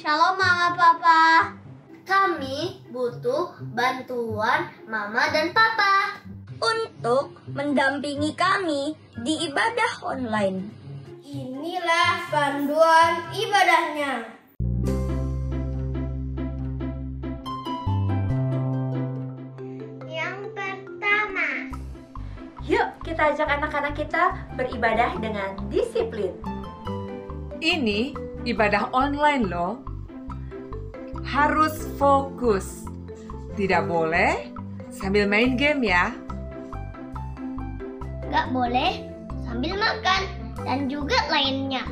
Shalom Mama Papa. Kami butuh bantuan Mama dan Papa untuk mendampingi kami di ibadah online. Inilah panduan ibadahnya. Yang pertama, Yuk kita ajak anak-anak kita beribadah dengan disiplin. Ini ibadah online loh. Harus fokus. Tidak boleh sambil main game ya. gak boleh sambil makan dan juga lainnya.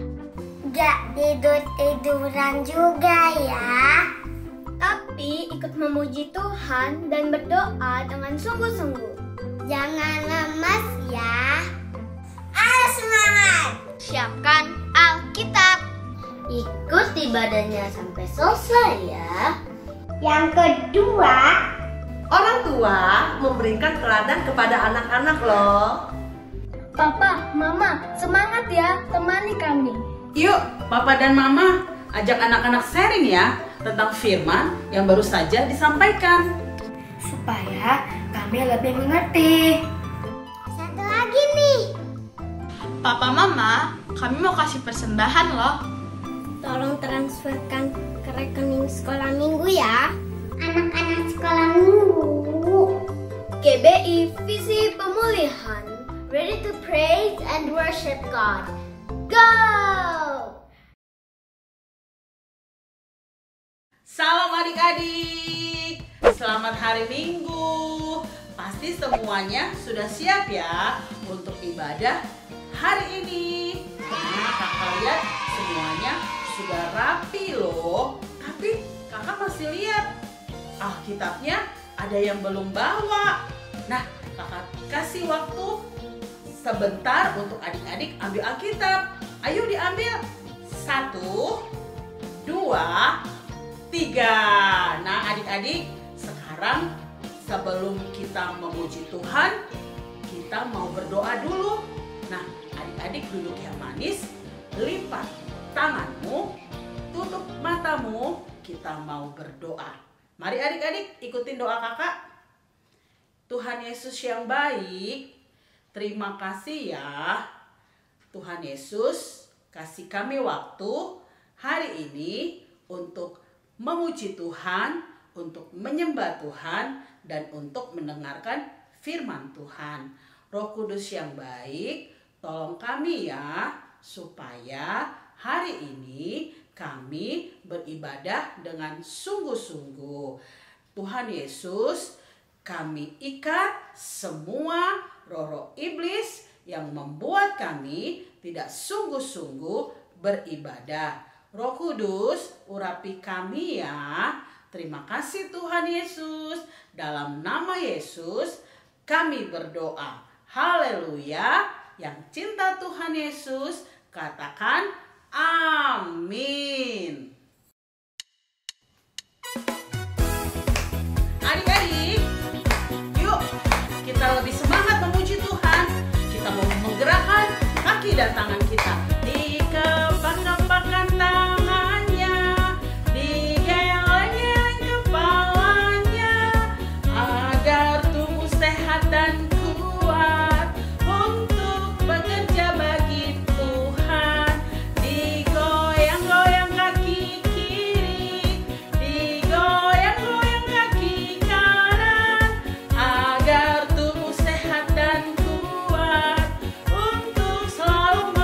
Gak tidur-tiduran juga ya. Tapi ikut memuji Tuhan dan berdoa dengan sungguh-sungguh. Jangan lemas ya. Ayo semangat. Siapkan Alkitab. Ikut ibadahnya sampai selesai ya. Yang kedua, Orang tua memberikan teladan kepada anak-anak loh. Papa, Mama, semangat ya, temani kami. Yuk, Papa dan Mama ajak anak-anak sharing ya tentang firman yang baru saja disampaikan. Supaya kami lebih mengerti. satu lagi nih. Papa Mama, kami mau kasih persembahan loh. Tolong transferkan ke rekening sekolah minggu ya. Anak-anak sekolah minggu. GBI Visi Pemulihan. Ready to praise and worship God. Go! Salam adik-adik, selamat hari Minggu. Pasti semuanya sudah siap ya untuk ibadah hari ini. Nah, kakak lihat semuanya sudah rapi loh. Tapi kakak masih lihat Alkitabnya ada yang belum bawa. Nah, kakak kasih waktu sebentar untuk adik-adik ambil Alkitab. Ayo diambil. 1, 2, 3. Nah, adik-adik, sekarang sebelum kita memuji Tuhan, kita mau berdoa dulu. Nah, adik-adik duduk yang manis, lipat tanganmu, tutup matamu, kita mau berdoa. Mari adik-adik ikutin doa kakak. Tuhan Yesus yang baik, terima kasih ya. Tuhan Yesus kasih kami waktu hari ini untuk memuji Tuhan, untuk menyembah Tuhan, dan untuk mendengarkan firman Tuhan. Roh Kudus yang baik, tolong kami ya, supaya hari ini kami beribadah dengan sungguh-sungguh. Tuhan Yesus, kami ikat semua roh-roh iblis yang membuat kami tidak sungguh-sungguh beribadah. Roh Kudus, urapi kami ya. Terima kasih Tuhan Yesus. Dalam nama Yesus kami berdoa. Haleluya. Yang cinta Tuhan Yesus katakan amin. Adik-adik, yuk kita lebih semangat memuji Tuhan. Kita mau menggerakkan kaki dan tangan kita. Dikepak-kepakkan tangannya, digeleng-geleng kepalanya, agar tubuh sehat dan kuat untuk bekerja bagi Tuhan. Digoyang-goyang kaki kiri, digoyang-goyang kaki kanan, agar tubuh sehat dan kuat untuk selalu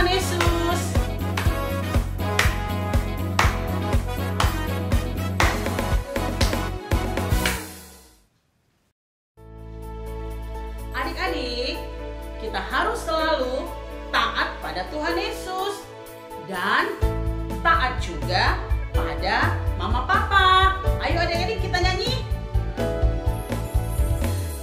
Tuhan Yesus. Adik-adik, kita harus selalu taat pada Tuhan Yesus dan taat juga pada mama papa. Ayo adik-adik kita nyanyi.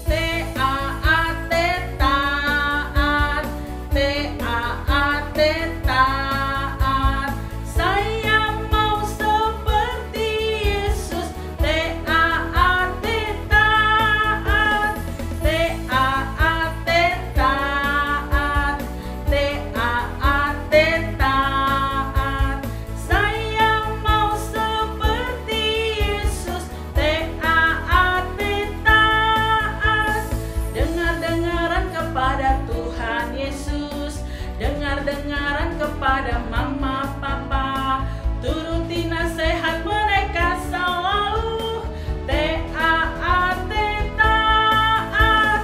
T-A-A-T taat, T-A-A-T taat. Saya mau seperti Yesus. T-A-A-T taat, T-A-A-T taat, T-A-A-T taat. Saya mau seperti Yesus. T-A-A-T taat. Dengar-dengaran kepada Tuhan Yesus, dengar-dengaran kepada mama papa, turuti nasihat mereka selalu. T-A-A-T taat,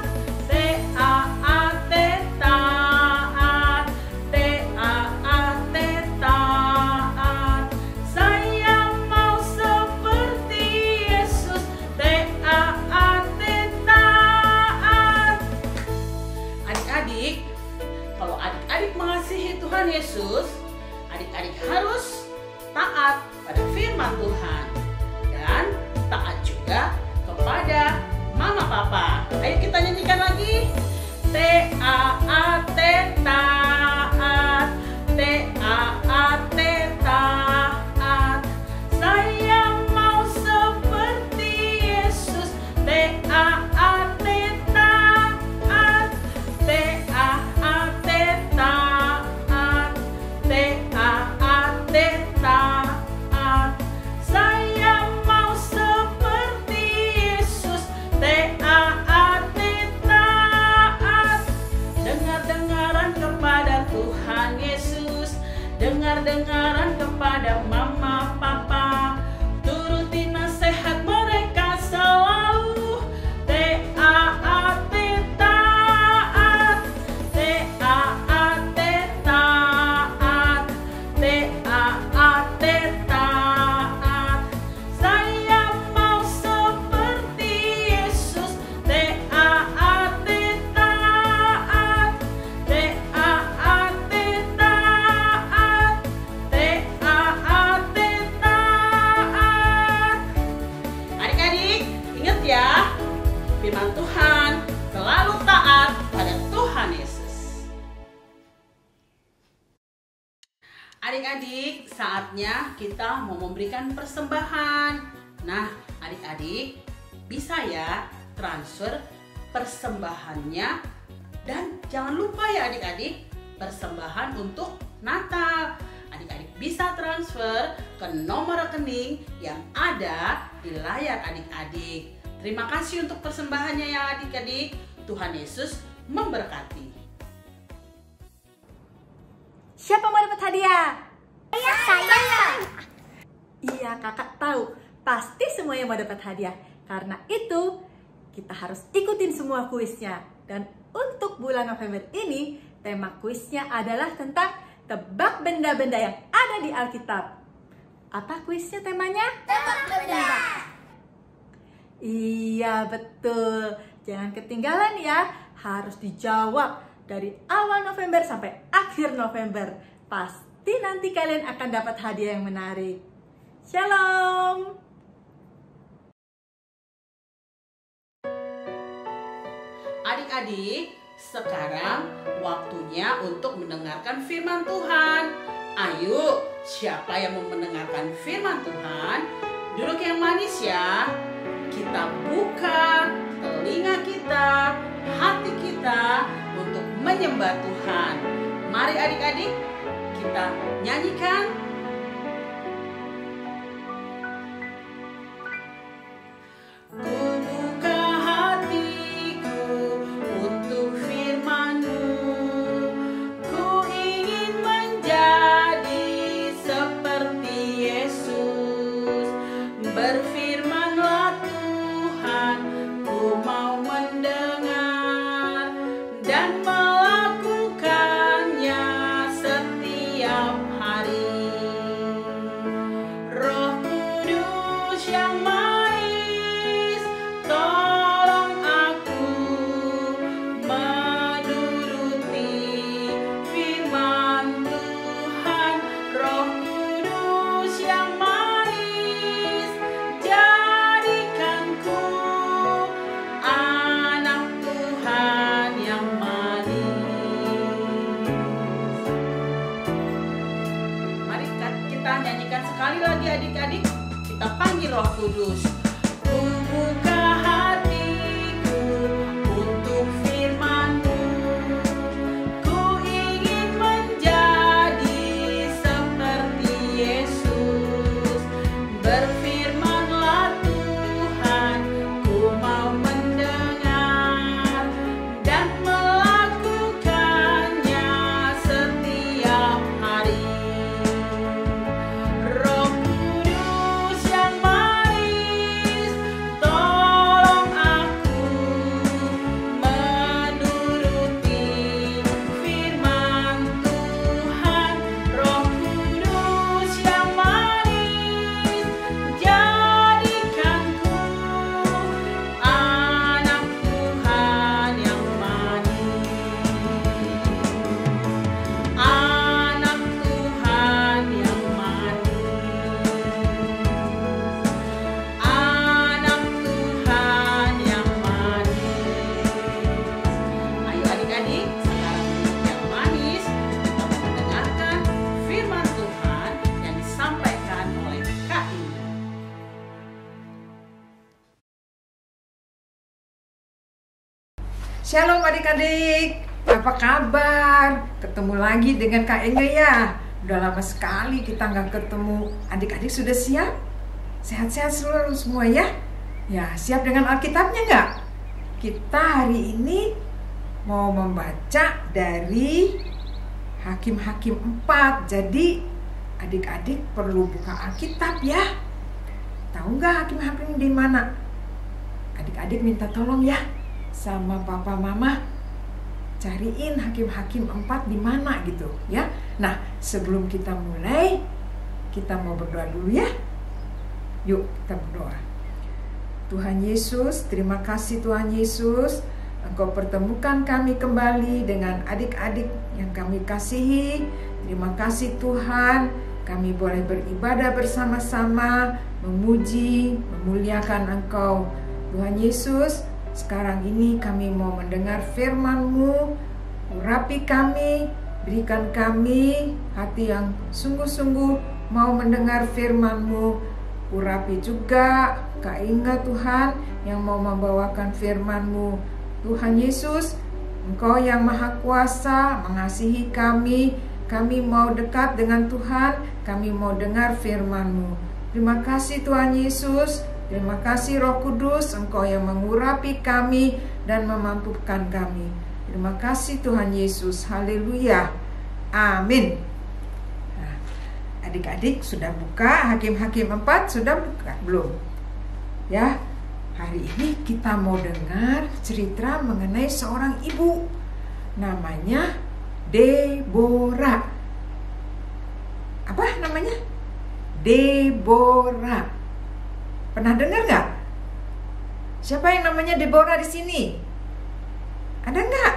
T-A-A-T taat, T-A-A-T taat. Saya mau seperti Yesus. T-A-A-T taat. Adik-adik, kalau adik-adik mengasihi Tuhan Yesus, adik-adik harus taat pada firman Tuhan dan taat juga kepada mama papa. Ayo kita nyanyikan lagi. T-A-A-T taat, T-A-A-T taat. Saya mau seperti Yesus. T-A-A-T taat, T-A-A-T taat, T-A-A-T taat. Saya mau seperti Yesus. T-A-A-T taat. Dengar-dengaran kepada Tuhan Yesus, dengar-dengaran kepada mama papa, turuti nasihat mereka selalu. T-A-A-T taat, T-A-A-T taat, T-A-A-T taat. Saya mau seperti Yesus. T-A-A-T taat, T-A-A-T taat, T-A-A-T taat. Adik-adik, ingat ya, firman Tuhan selalu taat pada Tuhan Yesus. Adik-adik, saatnya kita mau memberikan persembahan. Nah, adik-adik bisa ya transfer persembahannya. Dan jangan lupa ya adik-adik, persembahan untuk Natal. Adik-adik bisa transfer ke nomor rekening yang ada di layar adik-adik. Terima kasih untuk persembahannya ya adik-adik. Tuhan Yesus memberkati. Siapa mau dapat hadiah? Saya. Iya, kakak tahu. Pasti semuanya mau dapat hadiah. Karena itu, kita harus ikutin semua kuisnya. Dan untuk bulan November ini, tema kuisnya adalah tentang tebak benda-benda yang ada di Alkitab. Apa kuisnya temanya? Tebak benda. Iya, betul. Jangan ketinggalan ya. Harus dijawab dari awal November sampai akhir November. Pasti nanti kalian akan dapat hadiah yang menarik. Shalom. Adik-adik, sekarang waktunya untuk mendengarkan firman Tuhan. Ayo, siapa yang mau mendengarkan firman Tuhan? Duduk yang manis ya. Kita buka telinga kita, hati kita untuk menyembah Tuhan. Mari adik-adik, kita nyanyikan. Ku buka hatiku untuk firman-Mu. Ku ingin menjadi seperti Yesus. Berfirmanlah Tuhan, ku mau mendengar dan melakukannya. Kudus. Ku buka hatiku untuk firman-Mu. Ku ingin menjadi seperti Yesus. Berfirmanlah Tuhan, ku mau mendengar dan melakukannya setiap hari. Roh Kudus yang manis, tolong aku menuruti firman Tuhan. Roh Kudus yang manis, jadikanku anak Tuhan yang manis. Anak Tuhan yang manis. Anak Tuhan yang manis. Ayo adik-adik, sekarang yang manis, kita mau mendengarkan firman Tuhan yang disampaikan oleh Kak Inga. Shalom adik-adik, apa kabar? Ketemu lagi dengan Kak Inge ya. Udah lama sekali kita nggak ketemu. Adik-adik sudah siap? Sehat-sehat selalu semua ya? Ya, siap dengan Alkitabnya nggak? Kita hari ini mau membaca dari Hakim-Hakim 4. Jadi adik-adik perlu buka Alkitab ya. Tahu nggak Hakim-Hakim di mana? Adik-adik minta tolong ya sama papa mama, cariin Hakim-Hakim 4 di mana gitu ya. Nah, sebelum kita mulai, kita mau berdoa dulu ya. Yuk kita berdoa. Tuhan Yesus, terima kasih Tuhan Yesus, Engkau pertemukan kami kembali dengan adik-adik yang kami kasihi. Terima kasih Tuhan, kami boleh beribadah bersama-sama, memuji, memuliakan Engkau. Tuhan Yesus, sekarang ini kami mau mendengar firman-Mu. Urapi kami, berikan kami hati yang sungguh-sungguh mau mendengar firman-Mu. Urapi juga Kak Inga Tuhan yang mau membawakan firman-Mu. Tuhan Yesus, Engkau yang Maha Kuasa mengasihi kami. Kami mau dekat dengan Tuhan, kami mau dengar firman-Mu. Terima kasih Tuhan Yesus. Terima kasih Roh Kudus, Engkau yang mengurapi kami dan memampukan kami. Terima kasih Tuhan Yesus. Haleluya. Amin. Nah, adik-adik sudah buka Hakim-Hakim 4? Sudah buka? Belum? Ya, hari ini kita mau dengar cerita mengenai seorang ibu. Namanya Deborah. Apa namanya? Deborah. Pernah dengar nggak? Siapa yang namanya Deborah di sini? Ada nggak?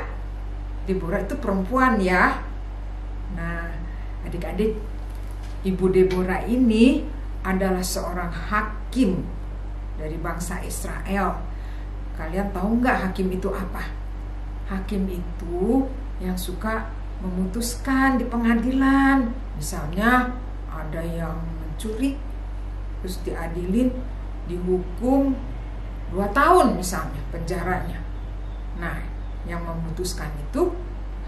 Deborah itu perempuan ya. Nah, adik-adik, Ibu Deborah ini adalah seorang hakim dari bangsa Israel. Kalian tahu nggak hakim itu apa? Hakim itu yang suka memutuskan di pengadilan. Misalnya ada yang mencuri, terus diadilin, dihukum 2 tahun misalnya penjaranya. Nah, yang memutuskan itu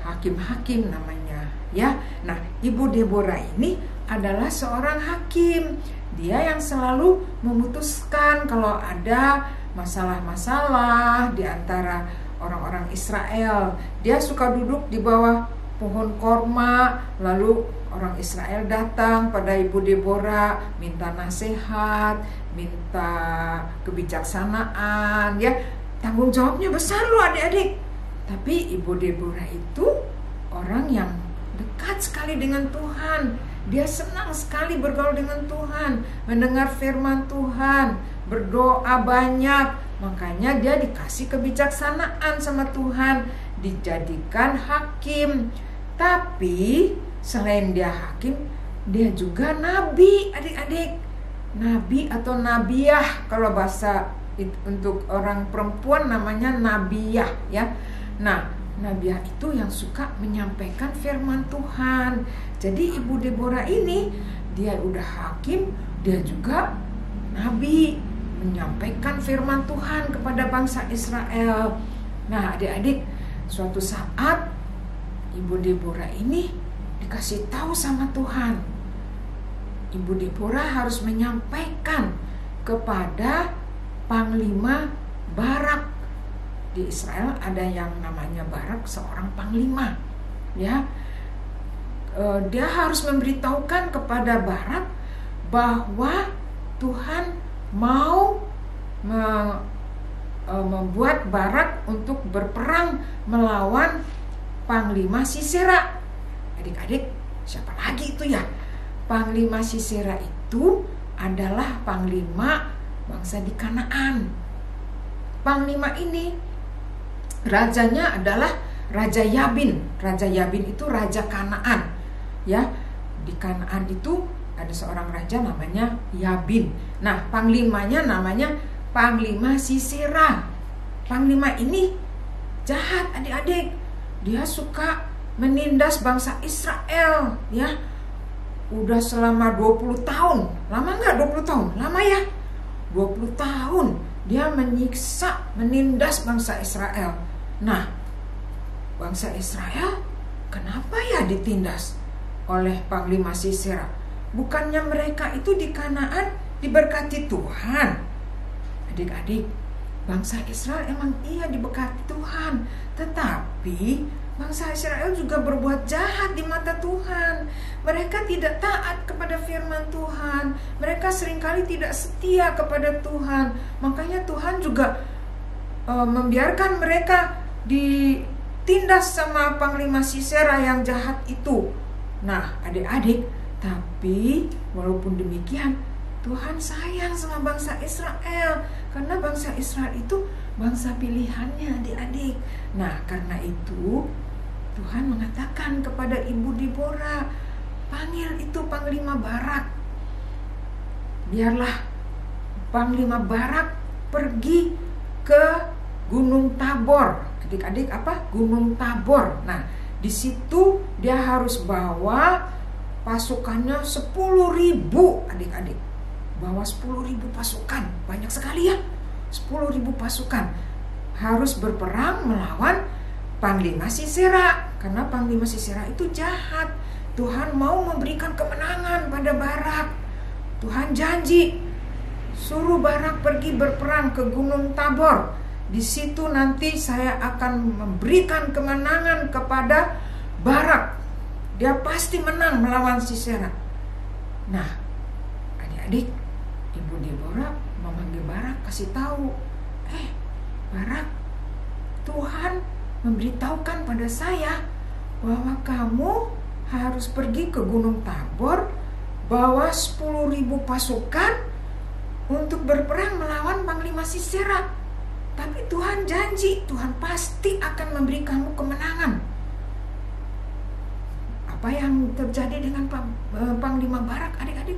hakim-hakim namanya ya. Nah, Ibu Deborah ini adalah seorang hakim. Dia yang selalu memutuskan kalau ada masalah-masalah di antara orang-orang Israel. Dia suka duduk di bawah pohon korma, lalu orang Israel datang pada Ibu Deborah, minta nasihat, minta kebijaksanaan, ya. Tanggung jawabnya besar loh adik-adik. Tapi Ibu Deborah itu orang yang dekat sekali dengan Tuhan. Dia senang sekali bergaul dengan Tuhan, mendengar firman Tuhan, berdoa banyak. Makanya dia dikasih kebijaksanaan sama Tuhan, dijadikan hakim. Tapi selain dia hakim, dia juga nabi, adik-adik. Nabi atau nabiyah, kalau bahasa untuk orang perempuan namanya nabiyah ya. Nah, nabiyah itu yang suka menyampaikan firman Tuhan. Jadi Ibu Deborah ini dia udah hakim, dia juga nabi. menyampaikan firman Tuhan kepada bangsa Israel. Nah, adik-adik, suatu saat Ibu Deborah ini dikasih tahu sama Tuhan. Ibu Deborah harus menyampaikan kepada Panglima Barak. Di Israel ada yang namanya Barak, seorang panglima, ya. Dia harus memberitahukan kepada Barak bahwa Tuhan mau membuat Barak untuk berperang melawan Panglima Sisera. Adik-adik, siapa lagi itu ya? Panglima Sisera itu adalah panglima bangsa di Kanaan. Panglima ini rajanya adalah Raja Yabin. Raja Yabin itu raja Kanaan, ya. Di Kanaan itu ada seorang raja namanya Yabin. Nah, panglimanya namanya Panglima Sisera. Panglima ini jahat, adik-adik. Dia suka menindas bangsa Israel, ya. Udah selama 20 tahun. Lama nggak 20 tahun? Lama ya. 20 tahun dia menyiksa, menindas bangsa Israel. Nah, bangsa Israel kenapa ya ditindas oleh Panglima Sisera? Bukannya mereka itu di Kanaan diberkati Tuhan? Adik-adik, bangsa Israel emang iya diberkati Tuhan, tetapi bangsa Israel juga berbuat jahat di mata Tuhan. Mereka tidak taat kepada firman Tuhan. Mereka seringkali tidak setia kepada Tuhan. Makanya Tuhan juga membiarkan mereka ditindas sama Panglima Sisera yang jahat itu. Nah, adik-adik, tapi walaupun demikian Tuhan sayang sama bangsa Israel, karena bangsa Israel itu bangsa pilihannya, adik-adik. Nah, karena itu Tuhan mengatakan kepada Ibu Deborah, panggil itu Panglima Barak. Biarlah Panglima Barak pergi ke Gunung Tabor. Adik-adik, apa? Gunung Tabor. Nah, di situ dia harus bawa pasukannya 10.000, adik-adik. Bawa 10.000 pasukan. Banyak sekali ya. 10.000 pasukan. Harus berperang melawan Panglima Sisera. Karena Panglima Sisera itu jahat. Tuhan mau memberikan kemenangan pada Barak. Tuhan janji suruh Barak pergi berperang ke Gunung Tabor. Di situ nanti saya akan memberikan kemenangan kepada Barak. Dia pasti menang melawan Sisera. Nah, adik-adik, Ibu Deborah memanggil Barak, kasih tahu, Barak, Tuhan memberitahukan pada saya bahwa kamu harus pergi ke Gunung Tabor, bawa 10.000 pasukan untuk berperang melawan Panglima Sisera. Tapi Tuhan janji, Tuhan pasti akan memberi kamu kemenangan. Apa yang terjadi dengan Panglima Barak, adik-adik?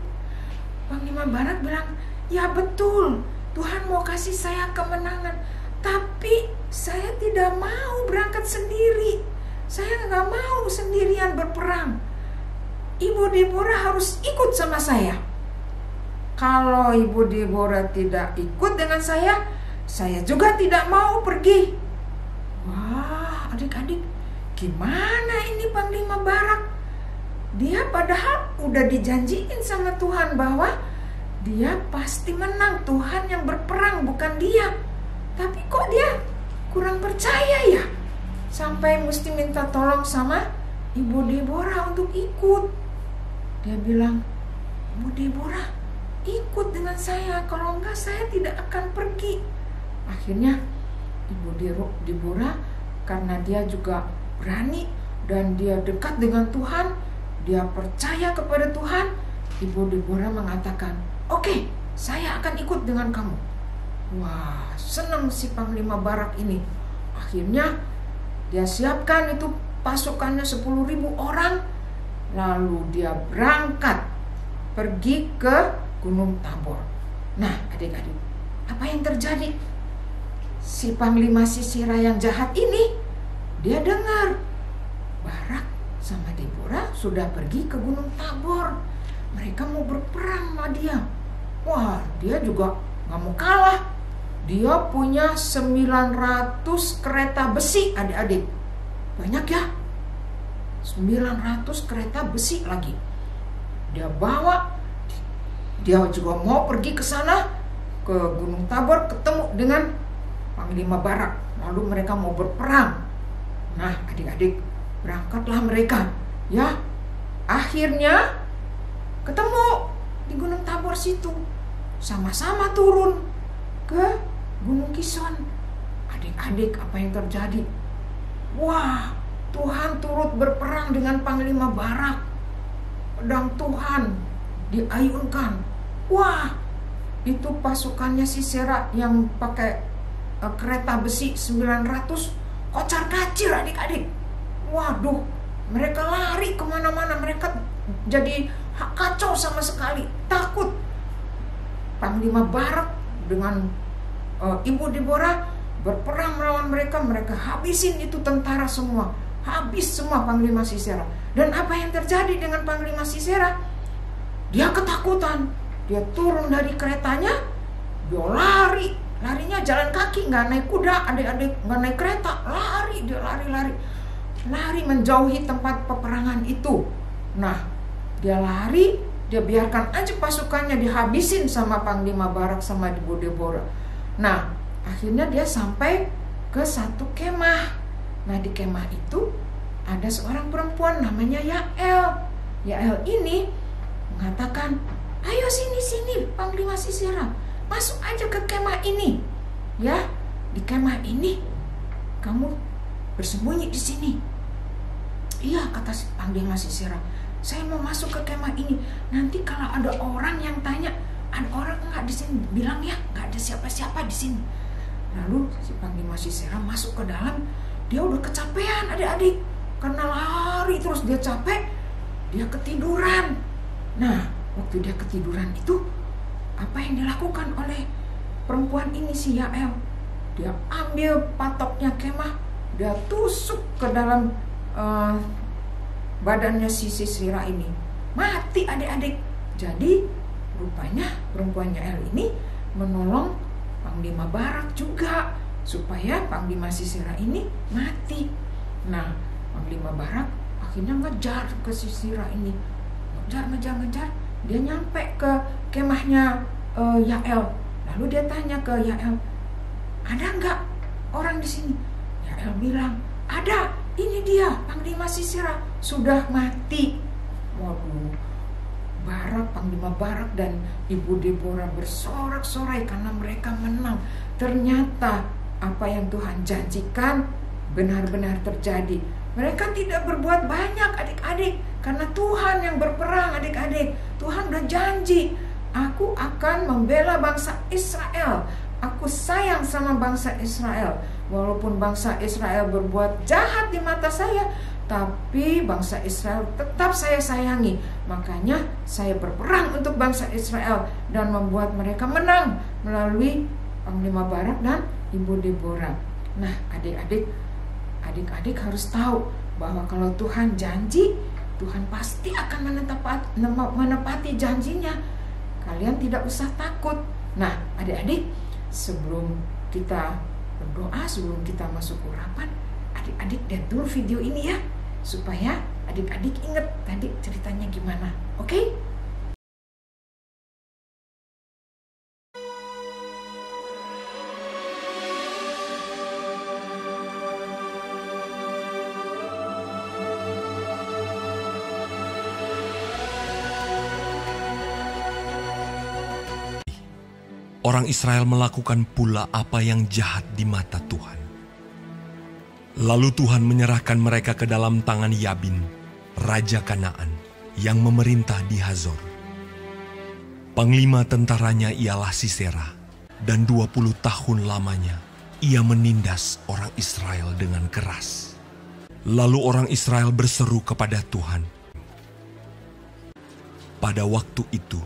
Panglima Barak bilang, ya betul, Tuhan mau kasih saya kemenangan, tapi saya tidak mau berangkat sendiri. Saya nggak mau sendirian berperang. Ibu Deborah harus ikut sama saya. Kalau Ibu Deborah tidak ikut dengan saya juga tidak mau pergi. Wah, adik-adik, gimana ini Panglima Barak? Dia padahal udah dijanjiin sama Tuhan bahwa dia pasti menang. Tuhan yang berperang, bukan dia. Tapi kok dia kurang percaya ya? Sampai mesti minta tolong sama Ibu Deborah untuk ikut. Dia bilang, Ibu Deborah, ikut dengan saya. Kalau enggak, saya tidak akan pergi. Akhirnya Ibu Deborah, karena dia juga berani dan dia dekat dengan Tuhan, dia percaya kepada Tuhan, Ibu Deborah mengatakan, oke, saya akan ikut dengan kamu. Wah, senang si Panglima Barak ini. Akhirnya dia siapkan itu pasukannya 10.000 orang, lalu dia berangkat pergi ke Gunung Tabor. Nah, adik-adik, apa yang terjadi? Si Panglima Sisera yang jahat ini, dia dengar Barak sama Deborah sudah pergi ke Gunung Tabor. Mereka mau berperang sama dia. Wah, dia juga nggak mau kalah. Dia punya 900 kereta besi, adik-adik. Banyak ya? 900 kereta besi lagi. Dia bawa, dia juga mau pergi ke sana, ke Gunung Tabor, ketemu dengan Panglima Barak. Lalu mereka mau berperang. Nah, adik-adik, berangkatlah mereka. Ya, akhirnya ketemu di Gunung Tabor situ. Sama-sama turun ke Gunung Kison. Adik-adik, apa yang terjadi? Wah, Tuhan turut berperang dengan Panglima Barak. Pedang Tuhan diayunkan. Wah, itu pasukannya Sisera yang pakai kereta besi 900 kocar kacir, adik-adik. Waduh, mereka lari kemana-mana. Mereka jadi kacau sama sekali, takut. Panglima Barak dengan Ibu Deborah berperang melawan mereka. Mereka habisin itu tentara semua. Habis semua Panglima Sisera. Dan apa yang terjadi dengan Panglima Sisera? Dia ketakutan. Dia turun dari keretanya, dia lari. Larinya jalan kaki, nggak naik kuda, adik-adik, nggak naik kereta. Lari, dia lari. Lari menjauhi tempat peperangan itu. Nah, dia lari, dia biarkan aja pasukannya dihabisin sama Panglima Barak sama Ibu Deborah. Nah, akhirnya dia sampai ke satu kemah. Nah, di kemah itu ada seorang perempuan namanya Yael. Yael ini mengatakan, ayo sini Panglima Sisera, masuk aja ke kemah ini. Ya, di kemah ini kamu bersembunyi di sini. Iya, kata Panglima Sisera, saya mau masuk ke kemah ini. Nanti kalau ada orang yang tanya, ada orang nggak di sini, bilang ya nggak ada siapa-siapa di sini. Lalu si Panglima Sisera masuk ke dalam. Dia udah kecapean, adik-adik, karena lari terus dia capek. Dia ketiduran. Nah, waktu dia ketiduran itu, apa yang dilakukan oleh perempuan ini si Yael? Dia ambil patoknya kemah, dia tusuk ke dalam badannya si Sisera ini. Mati, adik-adik. Jadi rupanya perempuan Yael ini menolong Panglima Barak juga, supaya Panglima Sisera ini mati. Nah, Panglima Barak akhirnya ngejar ke Sisera ini. Ngejar. Dia nyampe ke kemahnya Yael. Lalu dia tanya ke Yael, ada nggak orang di sini? Yael bilang, ada. Ini dia, Panglima Sisera sudah mati. Waduh, Panglima Barak dan Ibu Deborah bersorak-sorai karena mereka menang. Ternyata apa yang Tuhan janjikan benar-benar terjadi. Mereka tidak berbuat banyak, adik-adik, karena Tuhan yang berperang, adik-adik. Tuhan udah janji, aku akan membela bangsa Israel. Aku sayang sama bangsa Israel. Walaupun bangsa Israel berbuat jahat di mata saya, tapi bangsa Israel tetap saya sayangi. Makanya saya berperang untuk bangsa Israel dan membuat mereka menang melalui Panglima Barak dan Ibu Deborah. Nah, adik-adik harus tahu bahwa kalau Tuhan janji, Tuhan pasti akan menepati janjinya. Kalian tidak usah takut. Nah, adik-adik, sebelum kita berdoa, sebelum kita masuk urapan, adik-adik lihat dulu video ini ya, supaya adik-adik ingat tadi ceritanya gimana. Oke? Orang Israel melakukan pula apa yang jahat di mata Tuhan. Lalu Tuhan menyerahkan mereka ke dalam tangan Yabin, Raja Kanaan, yang memerintah di Hazor. Panglima tentaranya ialah Sisera, dan 20 tahun lamanya ia menindas orang Israel dengan keras. Lalu orang Israel berseru kepada Tuhan. Pada waktu itu,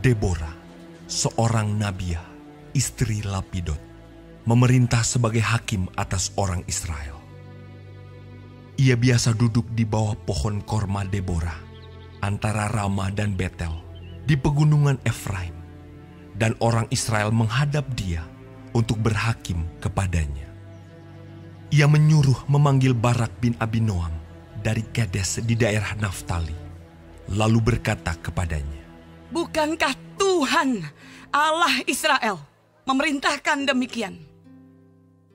Deborah, seorang nabiah, istri Lapidot, memerintah sebagai hakim atas orang Israel. Ia biasa duduk di bawah pohon korma Deborah, antara Rama dan Betel, di pegunungan Efraim. dan orang Israel menghadap dia untuk berhakim kepadanya. Ia menyuruh memanggil Barak bin Abinoam dari Kedes di daerah Naftali, lalu berkata kepadanya, "Bukankah Tuhan Allah Israel memerintahkan demikian?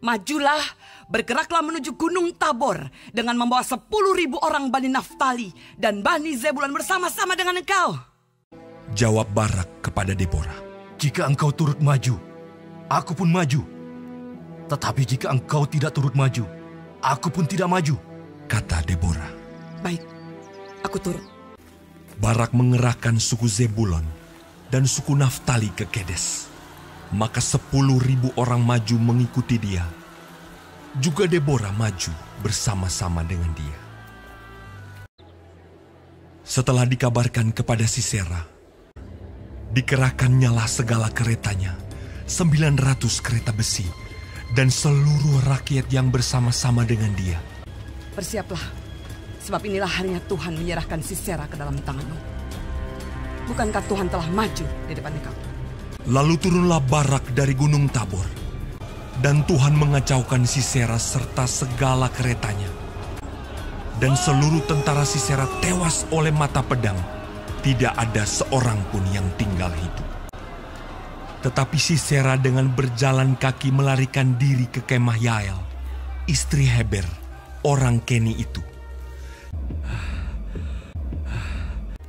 Majulah, bergeraklah menuju Gunung Tabor dengan membawa 10.000 orang Bani Naftali dan Bani Zebulun bersama-sama dengan engkau." Jawab Barak kepada Deborah, "Jika engkau turut maju, aku pun maju. Tetapi jika engkau tidak turut maju, aku pun tidak maju." Kata Deborah. "Baik, aku turut." Barak mengerahkan suku Zebulon dan suku Naftali ke Kedes. Maka 10.000 orang maju mengikuti dia. Juga Deborah maju bersama-sama dengan dia. Setelah dikabarkan kepada Sisera, dikerahkannyalah segala keretanya, 900 kereta besi, dan seluruh rakyat yang bersama-sama dengan dia. "Bersiaplah, sebab inilah harinya Tuhan menyerahkan Sisera ke dalam tanganmu. Bukankah Tuhan telah maju di depan engkau?" Lalu turunlah Barak dari Gunung Tabor, dan Tuhan mengacaukan Sisera serta segala keretanya. Dan seluruh tentara Sisera tewas oleh mata pedang, tidak ada seorang pun yang tinggal hidup. Tetapi Sisera dengan berjalan kaki melarikan diri ke kemah Yael, istri Heber, orang Keni itu.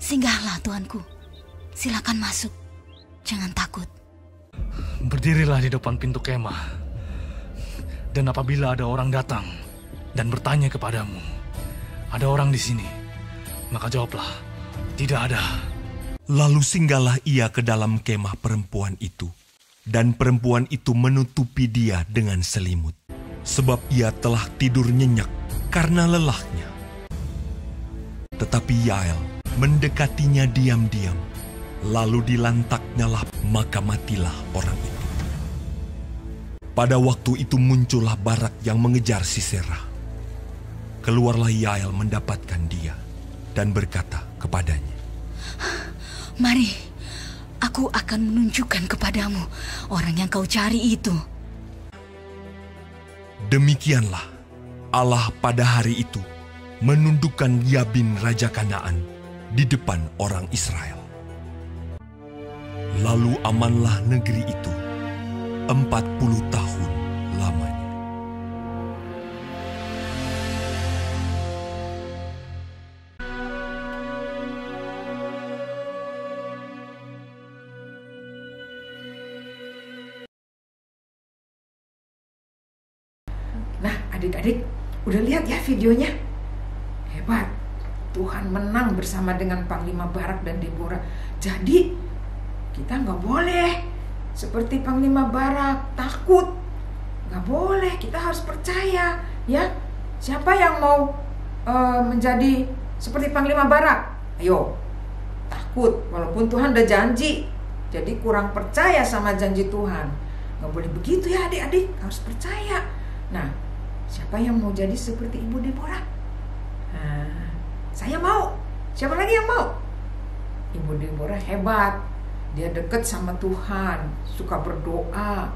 Singgahlah tuanku, silakan masuk, jangan takut. Berdirilah di depan pintu kemah. Dan apabila ada orang datang dan bertanya kepadamu, "Ada orang di sini?" maka jawablah, "Tidak ada." Lalu singgahlah ia ke dalam kemah perempuan itu, dan perempuan itu menutupi dia dengan selimut, sebab ia telah tidur nyenyak karena lelahnya. Tetapi Yael mendekatinya diam-diam, lalu dilantaknyalah, maka matilah orang itu. Pada waktu itu muncullah Barak yang mengejar Sisera. Keluarlah Yael mendapatkan dia dan berkata kepadanya, Mari, aku akan menunjukkan kepadamu orang yang kau cari itu. Demikianlah Allah pada hari itu menundukkan Yabin Raja Kanaan di depan orang Israel. Lalu amanlah negeri itu 40 tahun lamanya. Nah, adik-adik, udah lihat ya videonya? Hebat. Tuhan menang bersama dengan Panglima Barak dan Deborah. Jadi, kita nggak boleh seperti Panglima Barak, takut. Nggak boleh, kita harus percaya. Ya, siapa yang mau menjadi seperti Panglima Barak? Ayo, takut. Walaupun Tuhan udah janji. Jadi kurang percaya sama janji Tuhan. Nggak boleh begitu ya adik-adik, harus percaya. Nah, siapa yang mau jadi seperti Ibu Deborah? Nah, saya mau. Siapa lagi yang mau? Ibu Deborah hebat. Dia dekat sama Tuhan, suka berdoa,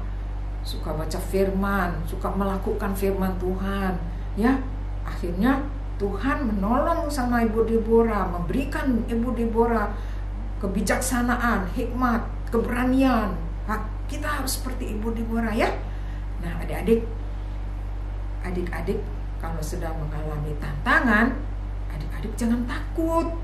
suka baca firman, suka melakukan firman Tuhan. Ya, akhirnya Tuhan menolong sama Ibu Deborah, memberikan Ibu Deborah kebijaksanaan, hikmat, keberanian. Nah, kita harus seperti Ibu Deborah ya. Nah, adik-adik kalau sedang mengalami tantangan, adik-adik jangan takut.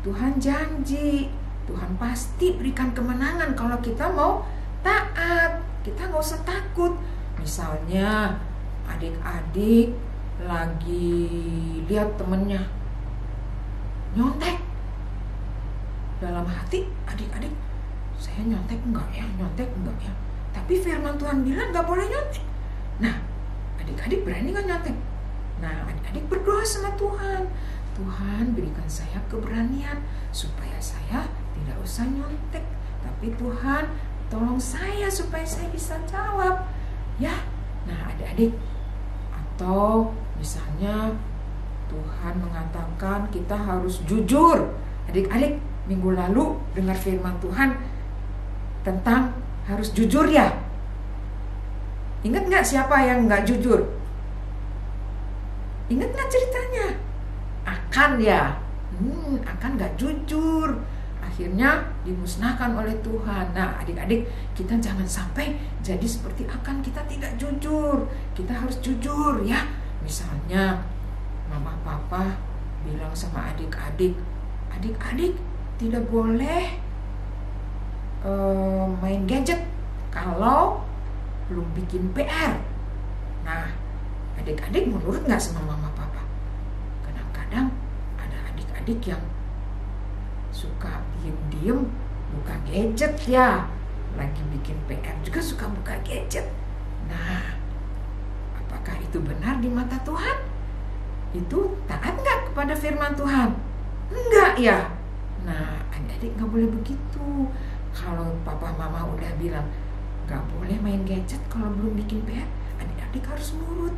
Tuhan janji, Tuhan pasti berikan kemenangan kalau kita mau taat. Kita nggak usah takut. Misalnya adik-adik lagi lihat temennya nyontek, dalam hati adik-adik, saya nyontek enggak ya? Tapi firman Tuhan bilang nggak boleh nyontek. Nah, adik-adik berani nggak nyontek? Nah, adik-adik berdoa sama Tuhan. Tuhan berikan saya keberanian supaya saya tidak usah nyontek. Tapi Tuhan tolong saya supaya saya bisa jawab. Ya, nah adik-adik. Atau misalnya Tuhan mengatakan kita harus jujur. Adik-adik, minggu lalu dengar firman Tuhan, tentang harus jujur ya. Ingat nggak siapa yang nggak jujur? Ingat nggak ceritanya? Akan ya, Akan nggak jujur, akhirnya dimusnahkan oleh Tuhan. Nah adik-adik, kita jangan sampai jadi seperti Akan, kita tidak jujur. Kita harus jujur ya. Misalnya mama papa bilang sama adik-adik, adik-adik tidak boleh main gadget kalau belum bikin PR. Nah adik-adik menurut nggak sama mama papa? Kadang-kadang ada adik-adik yang suka diem-diem buka gadget ya, lagi bikin PR juga suka buka gadget. Nah apakah itu benar di mata Tuhan? Itu taat nggak kepada firman Tuhan? Enggak ya. Nah adik-adik nggak boleh begitu. Kalau papa mama udah bilang nggak boleh main gadget kalau belum bikin PR, adik-adik harus nurut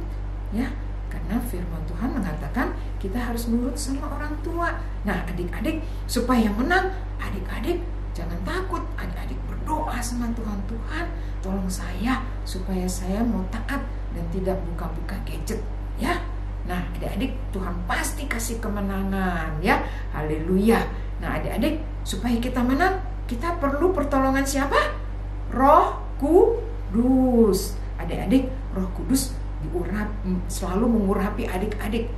ya, karena firman Tuhan mengatakan kita harus nurut sama orang tua. Nah adik-adik supaya menang, adik-adik jangan takut, adik-adik berdoa sama Tuhan, Tuhan tolong saya supaya saya mau taat dan tidak buka-buka gadget ya. Nah adik-adik, Tuhan pasti kasih kemenangan ya, haleluya. Nah adik-adik, supaya kita menang, kita perlu pertolongan siapa? Roh Kudus. Adik-adik, Roh Kudus selalu mengurapi adik-adik.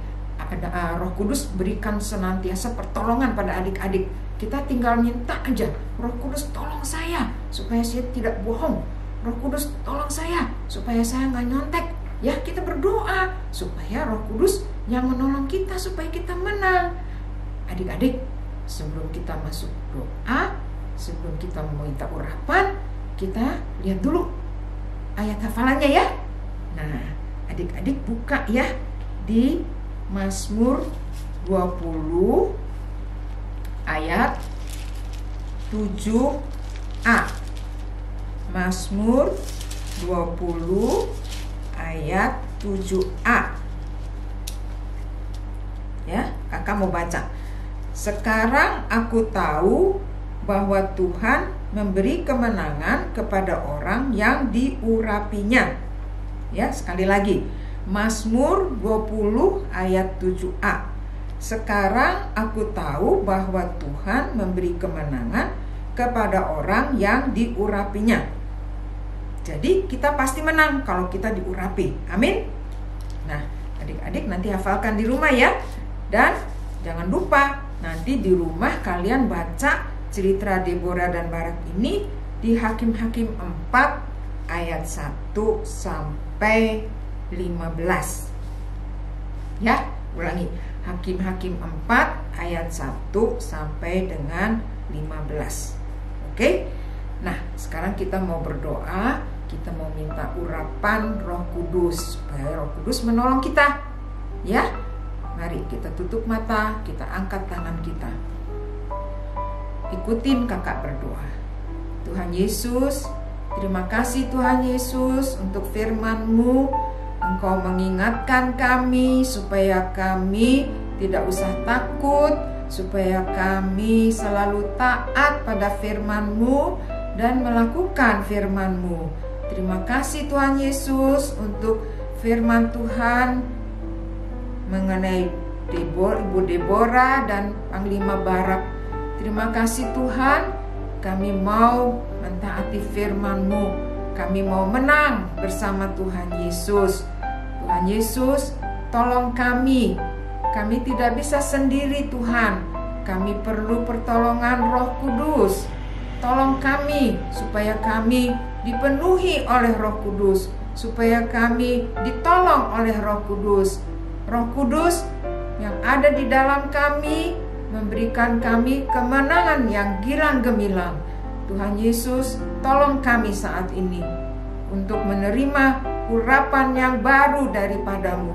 Roh Kudus berikan senantiasa pertolongan pada adik-adik. Kita tinggal minta aja, Roh Kudus tolong saya supaya saya tidak bohong. Roh Kudus tolong saya supaya saya nggak nyontek. Ya kita berdoa supaya Roh Kudus yang menolong kita supaya kita menang. Adik-adik, sebelum kita masuk doa, sebelum kita meminta urapan, kita lihat dulu ayat hafalannya ya. Nah adik-adik buka ya di Mazmur 20 ayat 7a. Mazmur 20 ayat 7a. Ya, kakak mau baca. Sekarang aku tahu bahwa Tuhan memberi kemenangan kepada orang yang diurapinya. Ya, sekali lagi. Mazmur 20 ayat 7a. Sekarang aku tahu bahwa Tuhan memberi kemenangan kepada orang yang diurapinya. Jadi kita pasti menang kalau kita diurapi. Amin. Nah, adik-adik nanti hafalkan di rumah ya. Dan jangan lupa nanti di rumah kalian baca cerita Deborah dan Barak ini di Hakim-Hakim 4 ayat 1 sampai 15. Ya, ulangi. Hakim-Hakim 4 ayat 1 sampai dengan 15. Oke? Nah, sekarang kita mau berdoa, kita mau minta urapan Roh Kudus supaya Roh Kudus menolong kita. Ya? Mari kita tutup mata, kita angkat tangan kita. Ikutin kakak berdoa. Tuhan Yesus, terima kasih Tuhan Yesus untuk firman-Mu. Engkau mengingatkan kami supaya kami tidak usah takut, supaya kami selalu taat pada firman-Mu dan melakukan firman-Mu. Terima kasih Tuhan Yesus untuk firman Tuhan mengenai Ibu Deborah dan Panglima Barak. Terima kasih Tuhan, kami mau mentaati firman-Mu. Kami mau menang bersama Tuhan Yesus. Tuhan Yesus, tolong kami. Kami tidak bisa sendiri Tuhan. Kami perlu pertolongan Roh Kudus. Tolong kami supaya kami dipenuhi oleh Roh Kudus, supaya kami ditolong oleh Roh Kudus. Roh Kudus yang ada di dalam kami memberikan kami kemenangan yang girang gemilang. Tuhan Yesus, tolong kami saat ini untuk menerima urapan yang baru daripadamu.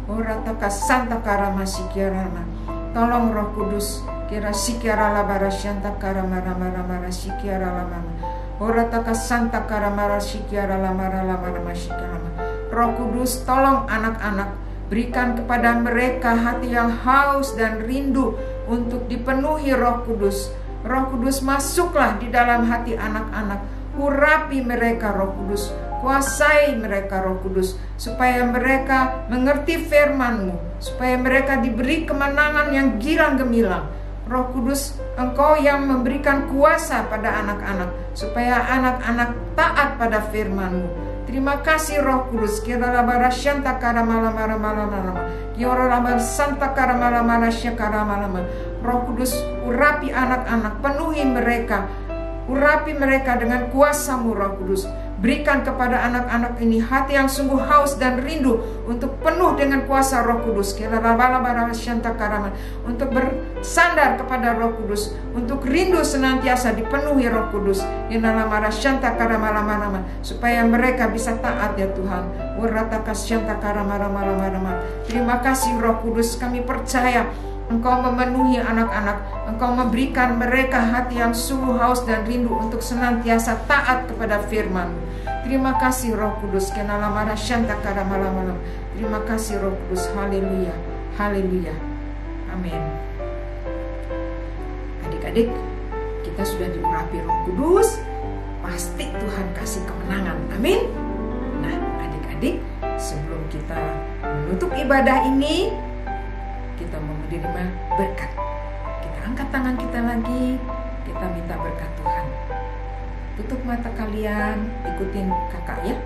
Orataka santa karama sikiarana. Tolong Roh Kudus, kira sikiarala barasyanta karamara mara sikiarala mama. Orataka santa karamara sikiarala mara sikiarala. Roh Kudus, tolong anak-anak, berikan kepada mereka hati yang haus dan rindu untuk dipenuhi Roh Kudus. Roh Kudus, masuklah di dalam hati anak-anak. Urapi mereka, Roh Kudus. Kuasai mereka, Roh Kudus, supaya mereka mengerti firman-Mu, supaya mereka diberi kemenangan yang girang gemilang. Roh Kudus, Engkau yang memberikan kuasa pada anak-anak, supaya anak-anak taat pada firman-Mu. Terima kasih Roh Kudus. Roh Kudus, urapi anak-anak, penuhi mereka. Urapi mereka dengan kuasa-Mu, Roh Kudus. Berikan kepada anak-anak ini hati yang sungguh haus dan rindu untuk penuh dengan kuasa Roh Kudus. Untuk bersandar kepada Roh Kudus, untuk rindu senantiasa dipenuhi Roh Kudus. Supaya mereka bisa taat ya Tuhan. Terima kasih Roh Kudus, kami percaya Engkau memenuhi anak-anak. Engkau memberikan mereka hati yang sungguh haus dan rindu untuk senantiasa taat kepada firman. Terima kasih Roh Kudus. Terima kasih Roh Kudus. Haleluya. Haleluya. Amin. Adik-adik, kita sudah diurapi Roh Kudus. Pasti Tuhan kasih kemenangan. Amin. Nah, adik-adik, sebelum kita menutup ibadah ini, kita mau menerima berkat. Kita angkat tangan kita lagi, kita minta berkat Tuhan. Tutup mata kalian, ikutin kakak ya.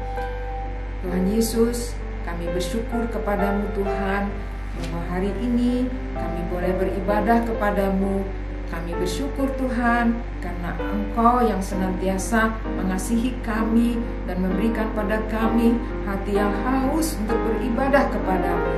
Tuhan Yesus, kami bersyukur kepadamu Tuhan, bahwa hari ini kami boleh beribadah kepadamu. Kami bersyukur Tuhan, karena Engkau yang senantiasa mengasihi kami dan memberikan pada kami hati yang haus untuk beribadah kepadamu.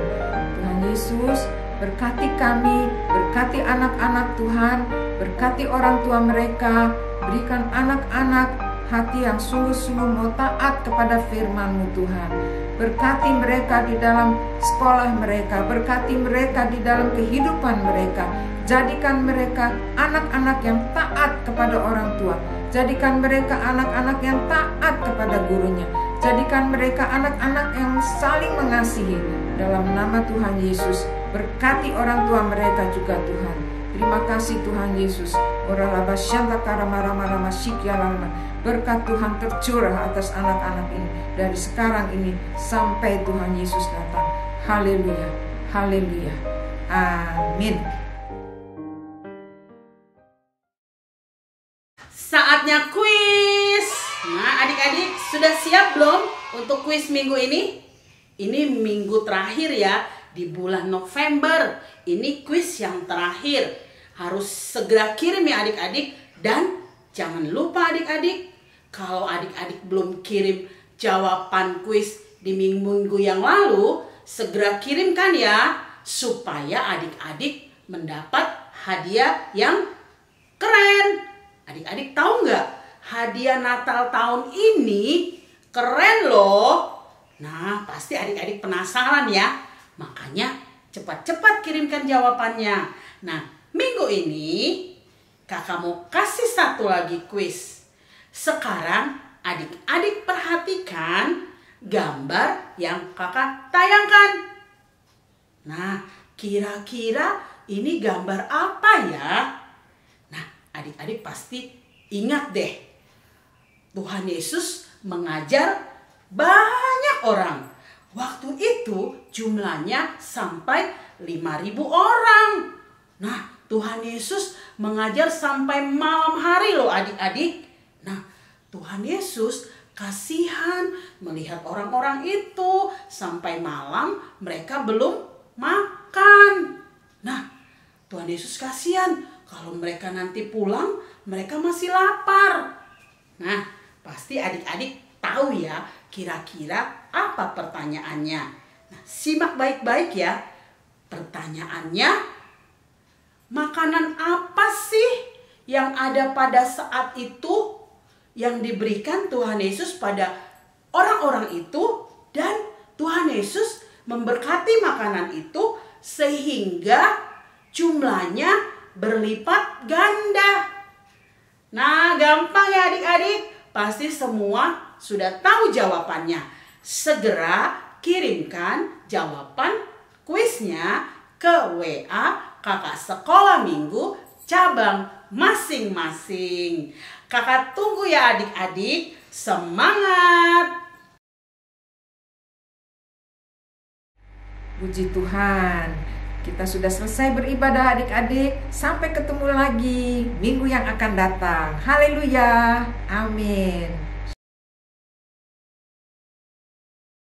Tuhan Yesus, berkati kami, berkati anak-anak Tuhan, berkati orang tua mereka, berikan anak-anak hati yang sungguh-sungguh mau taat kepada firman-Mu Tuhan. Berkati mereka di dalam sekolah mereka, berkati mereka di dalam kehidupan mereka. Jadikan mereka anak-anak yang taat kepada orang tua. Jadikan mereka anak-anak yang taat kepada gurunya. Jadikan mereka anak-anak yang saling mengasihi. Dalam nama Tuhan Yesus, berkati orang tua mereka juga Tuhan. Terima kasih Tuhan Yesus. Berkat Tuhan tercurah atas anak-anak ini dari sekarang ini sampai Tuhan Yesus datang. Haleluya. Haleluya. Amin. Saatnya kuis. Nah, adik-adik sudah siap belum untuk kuis minggu ini? Ini minggu terakhir ya di bulan November. Ini kuis yang terakhir. Harus segera kirim ya adik-adik. Dan jangan lupa adik-adik, kalau adik-adik belum kirim jawaban kuis di minggu-minggu yang lalu, segera kirimkan ya, supaya adik-adik mendapat hadiah yang keren. Adik-adik tahu nggak? Hadiah Natal tahun ini keren loh. Nah, pasti adik-adik penasaran ya. Makanya cepat-cepat kirimkan jawabannya. Nah, minggu ini kakak mau kasih satu lagi kuis. Sekarang adik-adik perhatikan gambar yang kakak tayangkan. Nah, kira-kira ini gambar apa ya? Nah, adik-adik pasti ingat deh. Tuhan Yesus mengajar banyak orang. Waktu itu jumlahnya sampai 5.000 orang. Nah, Tuhan Yesus mengajar sampai malam hari loh adik-adik. Nah, Tuhan Yesus kasihan melihat orang-orang itu sampai malam mereka belum makan. Nah, Tuhan Yesus kasihan kalau mereka nanti pulang mereka masih lapar. Nah, pasti adik-adik tahu ya kira-kira apa pertanyaannya. Nah, simak baik-baik ya. Pertanyaannya, makanan apa sih yang ada pada saat itu yang diberikan Tuhan Yesus pada orang-orang itu, dan Tuhan Yesus memberkati makanan itu sehingga jumlahnya berlipat ganda. Nah, gampang ya adik-adik, pasti semua sudah tahu jawabannya. Segera kirimkan jawaban kuisnya ke WA Kakak Sekolah Minggu cabang masing-masing. Kakak tunggu ya adik-adik. Semangat! Puji Tuhan, kita sudah selesai beribadah adik-adik. Sampai ketemu lagi minggu yang akan datang. Haleluya, amin.